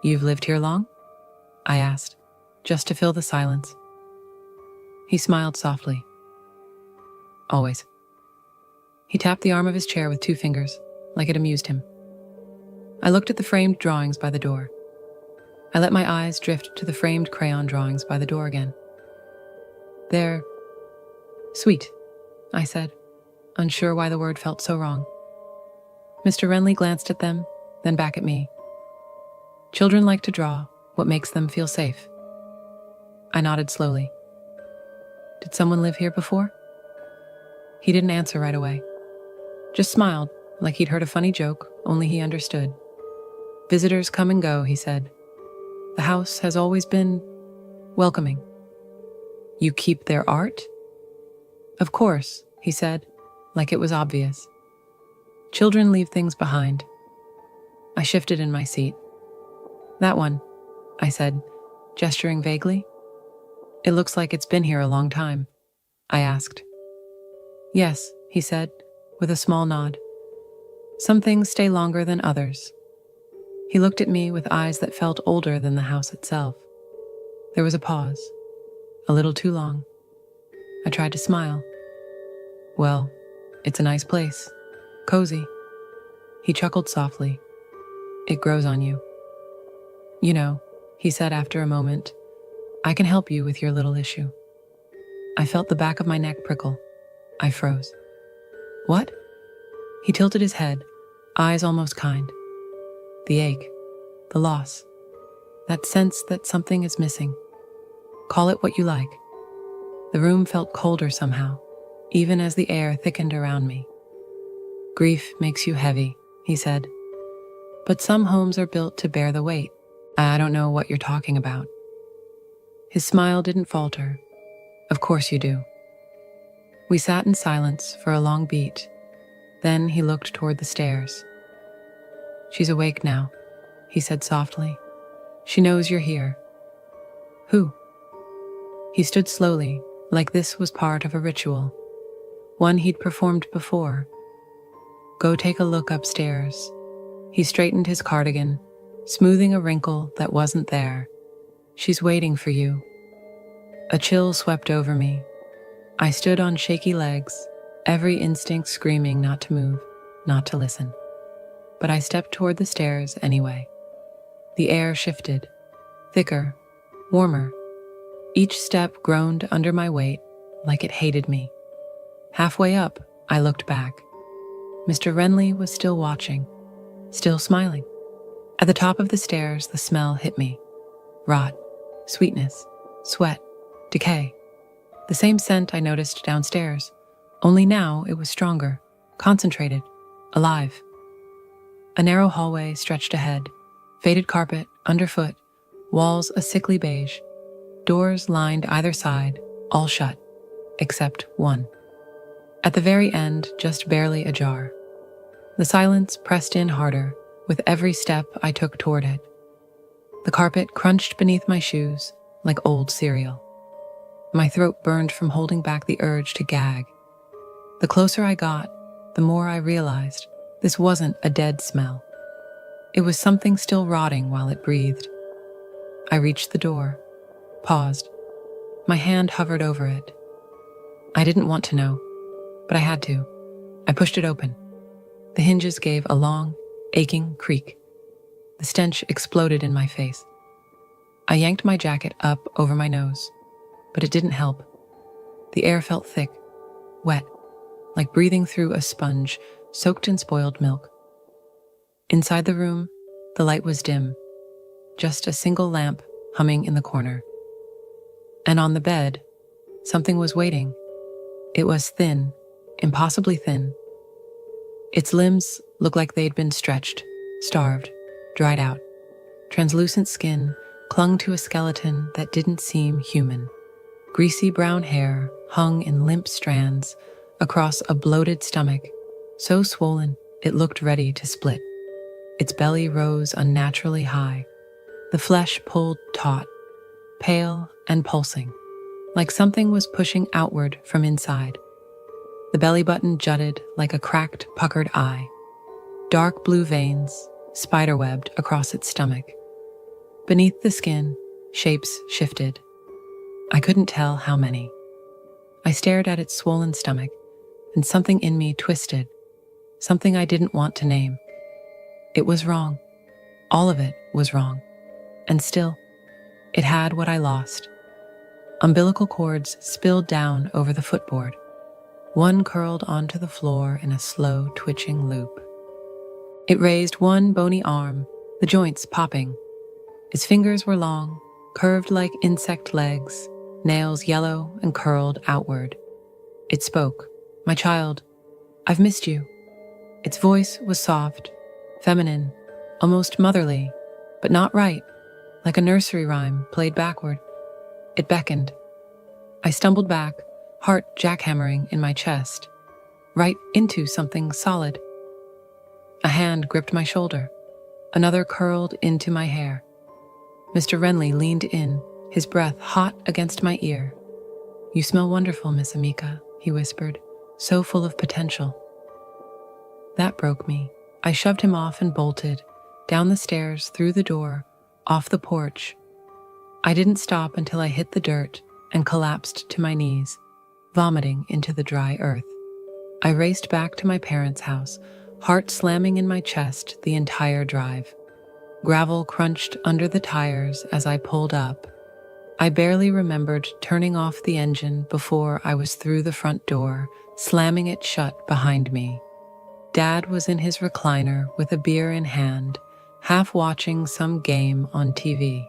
You've lived here long? I asked, just to fill the silence. He smiled softly. Always. He tapped the arm of his chair with 2 fingers, like it amused him. I looked at the framed drawings by the door. I let my eyes drift to the framed crayon drawings by the door again. They're sweet, I said, unsure why the word felt so wrong. Mr. Renly glanced at them, then back at me. Children like to draw what makes them feel safe. I nodded slowly. Did someone live here before? He didn't answer right away. Just smiled, like he'd heard a funny joke, only he understood. Visitors come and go, he said. The house has always been welcoming. You keep their art? Of course, he said, like it was obvious. Children leave things behind. I shifted in my seat. That one, I said, gesturing vaguely. It looks like it's been here a long time, I asked. Yes, he said, with a small nod. Some things stay longer than others. He looked at me with eyes that felt older than the house itself. There was a pause, a little too long. I tried to smile. Well, it's a nice place, cozy. He chuckled softly. It grows on you. You know, he said after a moment, I can help you with your little issue. I felt the back of my neck prickle. I froze. What? He tilted his head, eyes almost kind. The ache, the loss, that sense that something is missing. Call it what you like. The room felt colder somehow, even as the air thickened around me. Grief makes you heavy, he said. But some homes are built to bear the weight. I don't know what you're talking about. His smile didn't falter. Of course you do. We sat in silence for a long beat. Then he looked toward the stairs. She's awake now, he said softly. She knows you're here. Who? He stood slowly, like this was part of a ritual, one he'd performed before. Go take a look upstairs. He straightened his cardigan, smoothing a wrinkle that wasn't there. She's waiting for you. A chill swept over me. I stood on shaky legs, every instinct screaming not to move, not to listen. But I stepped toward the stairs anyway. The air shifted, thicker, warmer. Each step groaned under my weight like it hated me. Halfway up, I looked back. Mr. Renly was still watching, still smiling. At the top of the stairs, the smell hit me. Rot, sweetness, sweat, decay. The same scent I noticed downstairs, only now it was stronger, concentrated, alive. A narrow hallway stretched ahead, faded carpet underfoot, walls a sickly beige, doors lined either side, all shut, except one. At the very end, just barely ajar. The silence pressed in harder with every step I took toward it. The carpet crunched beneath my shoes like old cereal. My throat burned from holding back the urge to gag. The closer I got, the more I realized this wasn't a dead smell. It was something still rotting while it breathed. I reached the door, paused. My hand hovered over it. I didn't want to know, but I had to. I pushed it open. The hinges gave a long, aching creak. The stench exploded in my face. I yanked my jacket up over my nose, but it didn't help. The air felt thick, wet, like breathing through a sponge soaked in spoiled milk. Inside the room, the light was dim, just a single lamp humming in the corner. And on the bed, something was waiting. It was thin, impossibly thin. Its limbs looked like they'd been stretched, starved, dried out. Translucent skin clung to a skeleton that didn't seem human. Greasy brown hair hung in limp strands across a bloated stomach, so swollen it looked ready to split. Its belly rose unnaturally high. The flesh pulled taut, pale and pulsing, like something was pushing outward from inside. The belly button jutted like a cracked, puckered eye. Dark blue veins spiderwebbed across its stomach. Beneath the skin, shapes shifted. I couldn't tell how many. I stared at its swollen stomach, and something in me twisted, something I didn't want to name. It was wrong. All of it was wrong. And still, it had what I lost. Umbilical cords spilled down over the footboard. One curled onto the floor in a slow, twitching loop. It raised one bony arm, the joints popping. Its fingers were long, curved like insect legs, nails yellow and curled outward. It spoke. "My child, I've missed you." Its voice was soft, feminine, almost motherly, but not right, like a nursery rhyme played backward. It beckoned. I stumbled back, heart jackhammering in my chest, right into something solid. A hand gripped my shoulder. Another curled into my hair. Mr. Renly leaned in, his breath hot against my ear. "You smell wonderful, Miss Amika," he whispered, so full of potential. That broke me. I shoved him off and bolted, down the stairs, through the door, off the porch. I didn't stop until I hit the dirt and collapsed to my knees, vomiting into the dry earth. I raced back to my parents' house, heart slamming in my chest the entire drive. Gravel crunched under the tires as I pulled up. I barely remembered turning off the engine before I was through the front door, slamming it shut behind me. Dad was in his recliner with a beer in hand, half watching some game on TV.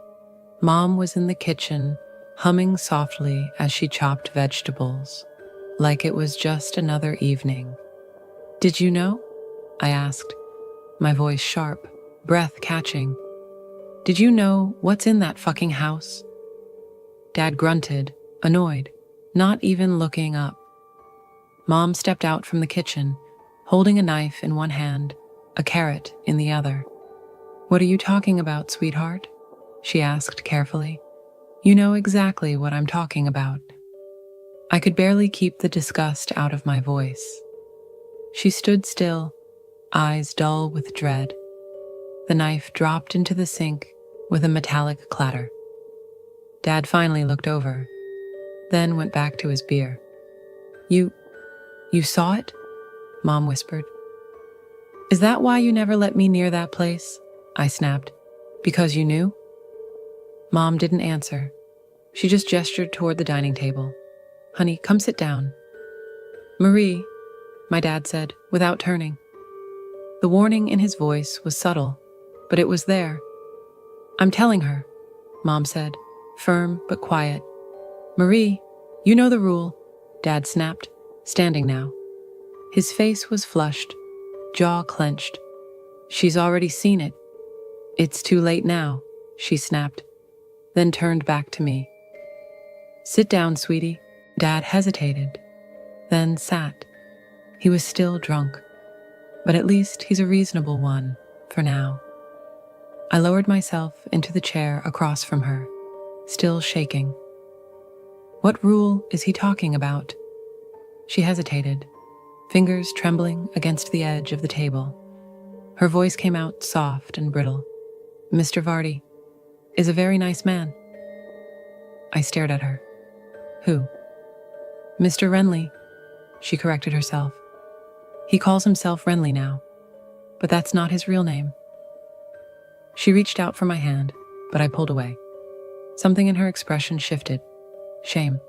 Mom was in the kitchen, humming softly as she chopped vegetables, like it was just another evening. "Did you know?" I asked, my voice sharp, breath catching. "Did you know what's in that fucking house?" Dad grunted, annoyed, not even looking up. Mom stepped out from the kitchen, holding a knife in one hand, a carrot in the other. "What are you talking about, sweetheart?" she asked carefully. "You know exactly what I'm talking about." I could barely keep the disgust out of my voice. She stood still, eyes dull with dread. The knife dropped into the sink with a metallic clatter. Dad finally looked over, then went back to his beer. You saw it?" Mom whispered. "Is that why you never let me near that place?" I snapped. "Because you knew?" Mom didn't answer. She just gestured toward the dining table. "Honey, come sit down." "Marie," my dad said, without turning. The warning in his voice was subtle, but it was there. "I'm telling her," Mom said, firm but quiet. "Marie, you know the rule," Dad snapped, standing now. His face was flushed, jaw clenched. "She's already seen it." "It's too late now," she snapped, then turned back to me. "Sit down, sweetie." Dad hesitated, then sat, He was still drunk, but at least he's a reasonable one for now. I lowered myself into the chair across from her, still shaking. What rule is he talking about? She hesitated, fingers trembling against the edge of the table. Her voice came out soft and brittle. Mr. Vardy is a very nice man. I stared at her. Who? Mr. Renly, she corrected herself. He calls himself Renly now, but that's not his real name. She reached out for my hand, but I pulled away. Something in her expression shifted. Shame,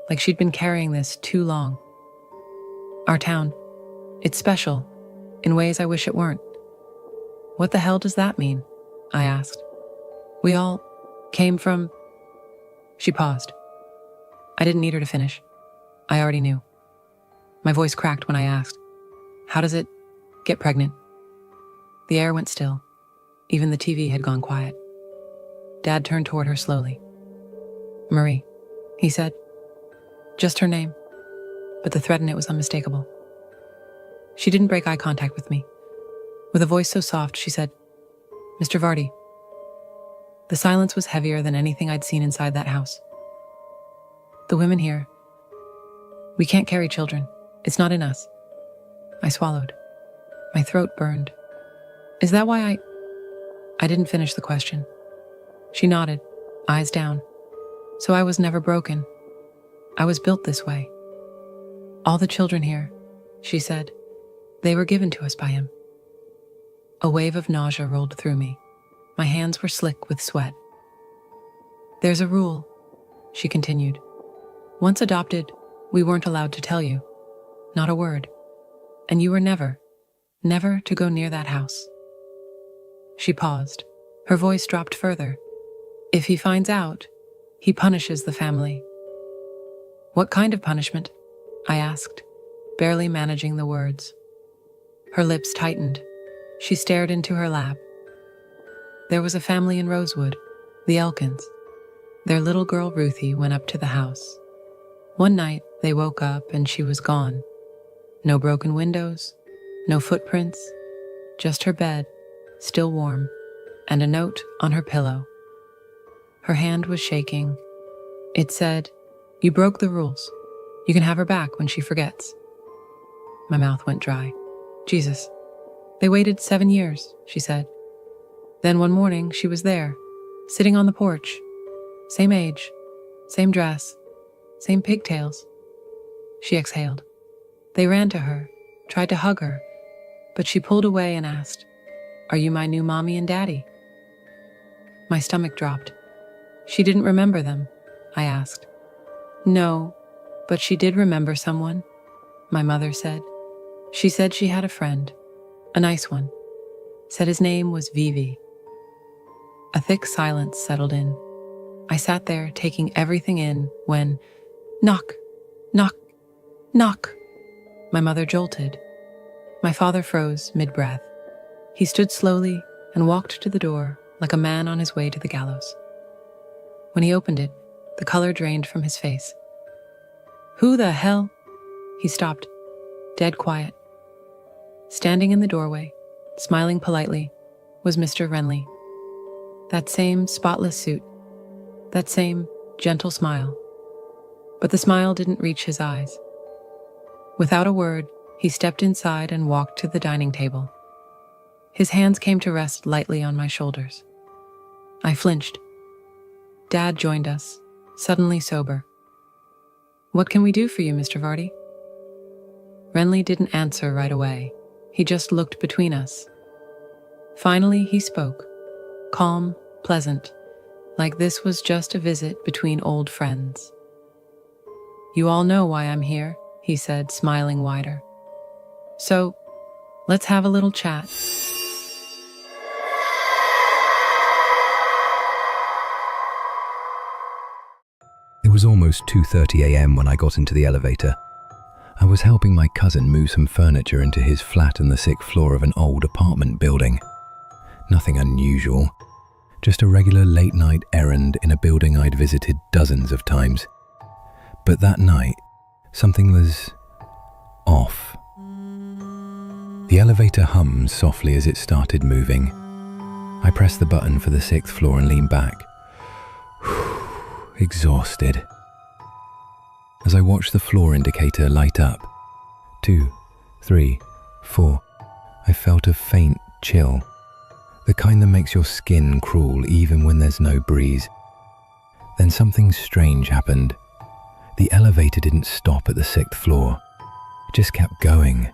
like she'd been carrying this too long. Our town, it's special, in ways I wish it weren't. What the hell does that mean? I asked. We all came from... She paused. I didn't need her to finish. I already knew. My voice cracked when I asked, how does it get pregnant? The air went still. Even the TV had gone quiet. Dad turned toward her slowly. Marie, he said. Just her name, but the threat in it was unmistakable. She didn't break eye contact with me. With a voice so soft, she said, Mr. Vardy. The silence was heavier than anything I'd seen inside that house. The women here, we can't carry children. It's not in us. I swallowed. My throat burned. Is that why I didn't finish the question. She nodded, eyes down. So I was never broken. I was built this way. All the children here, she said, they were given to us by him. A wave of nausea rolled through me. My hands were slick with sweat. There's a rule, she continued. Once adopted, we weren't allowed to tell you. Not a word. And you were never to go near that house. She paused. Her voice dropped further. If he finds out, he punishes the family. What kind of punishment? I asked, barely managing the words. Her lips tightened. She stared into her lap. There was a family in Rosewood, the Elkins. Their little girl Ruthie went up to the house. One night, they woke up and she was gone. No broken windows, no footprints, just her bed, still warm, and a note on her pillow. Her hand was shaking. It said, "You broke the rules. You can have her back when she forgets." My mouth went dry. Jesus. They waited 7 years, she said. Then one morning she was there, sitting on the porch. Same age, same dress, same pigtails. She exhaled. They ran to her, tried to hug her, but she pulled away and asked, "Are you my new mommy and daddy?" My stomach dropped. She didn't remember them, I asked. No, but she did remember someone, my mother said. She said she had a friend, a nice one. Said his name was Vivi. A thick silence settled in. I sat there taking everything in when, knock, knock, knock. My mother jolted. My father froze mid-breath. He stood slowly and walked to the door like a man on his way to the gallows. When he opened it, the color drained from his face. Who the hell? He stopped, dead quiet. Standing in the doorway, smiling politely, was Mr. Renly. That same spotless suit, that same gentle smile. But the smile didn't reach his eyes. Without a word, he stepped inside and walked to the dining table. His hands came to rest lightly on my shoulders. I flinched. Dad joined us, suddenly sober. What can we do for you, Mr. Vardy? Renly didn't answer right away. He just looked between us. Finally, he spoke, calm, pleasant, like this was just a visit between old friends. You all know why I'm here, he said, smiling wider. So, let's have a little chat. It was almost 2:30 a.m. when I got into the elevator. I was helping my cousin move some furniture into his flat on the 6th floor of an old apartment building. Nothing unusual, just a regular late-night errand in a building I'd visited dozens of times. But that night, something was off. The elevator hummed softly as it started moving. I pressed the button for the 6th floor and leaned back, exhausted. As I watched the floor indicator light up, 2, 3, 4, I felt a faint chill, the kind that makes your skin crawl even when there's no breeze. Then something strange happened. The elevator didn't stop at the 6th floor. It just kept going.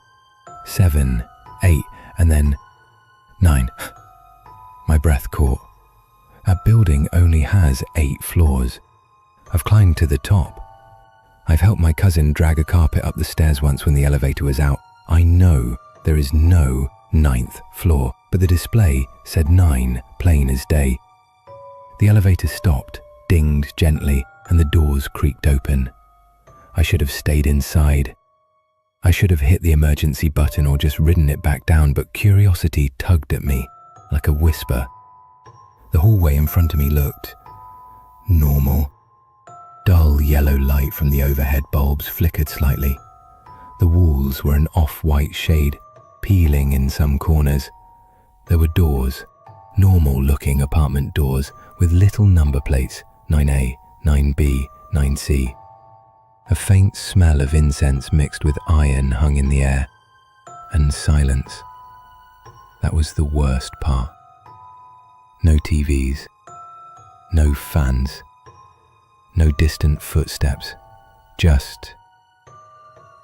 7, 8, and then 9. My breath caught. That building only has 8 floors. I've climbed to the top. I've helped my cousin drag a carpet up the stairs once when the elevator was out. I know there is no 9th floor, but the display said 9, plain as day. The elevator stopped, dinged gently, and the doors creaked open. I should have stayed inside. I should have hit the emergency button or just ridden it back down, but curiosity tugged at me like a whisper. The hallway in front of me looked normal. Dull yellow light from the overhead bulbs flickered slightly. The walls were an off-white shade, peeling in some corners. There were doors, normal-looking apartment doors with little number plates, 9A, 9B, 9C. A faint smell of incense mixed with iron hung in the air, and silence. That was the worst part. No TVs, no fans, no distant footsteps, just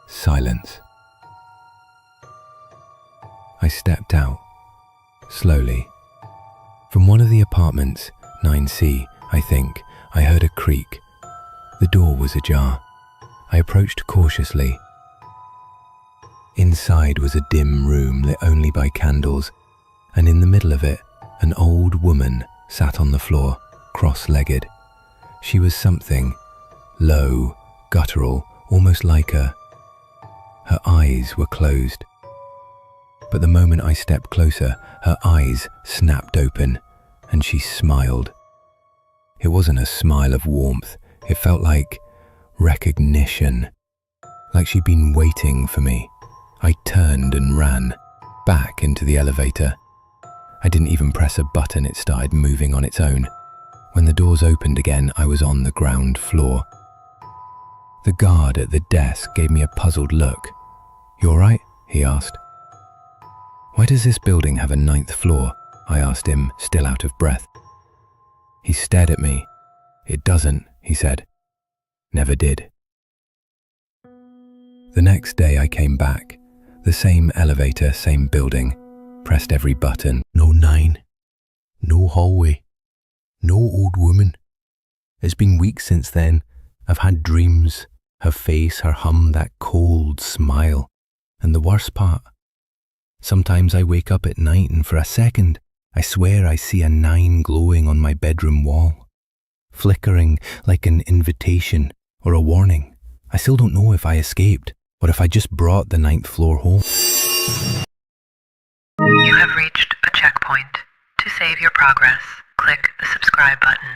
silence. I stepped out, slowly. From one of the apartments, 9C, I think, I heard a creak. The door was ajar. I approached cautiously. Inside was a dim room lit only by candles, and in the middle of it, an old woman sat on the floor, cross-legged. She was something low, guttural, almost like her. Her eyes were closed. But the moment I stepped closer, her eyes snapped open, and she smiled. It wasn't a smile of warmth. It felt like recognition, like she'd been waiting for me. I turned and ran back into the elevator. I didn't even press a button, it started moving on its own. When the doors opened again, I was on the ground floor. The guard at the desk gave me a puzzled look. "You all right?" he asked. "Why does this building have a 9th floor?" I asked him, still out of breath. He stared at me. "It doesn't," he said. "Never did." The next day I came back. The same elevator, same building. Pressed every button. No 9. No hallway. No old woman. It's been weeks since then. I've had dreams. Her face, her hum, that cold smile. And the worst part, sometimes I wake up at night and for a second, I swear I see a 9 glowing on my bedroom wall. Flickering like an invitation or a warning. I still don't know if I escaped or if I just brought the 9th floor home. You have reached a checkpoint. To save your progress, click the subscribe button.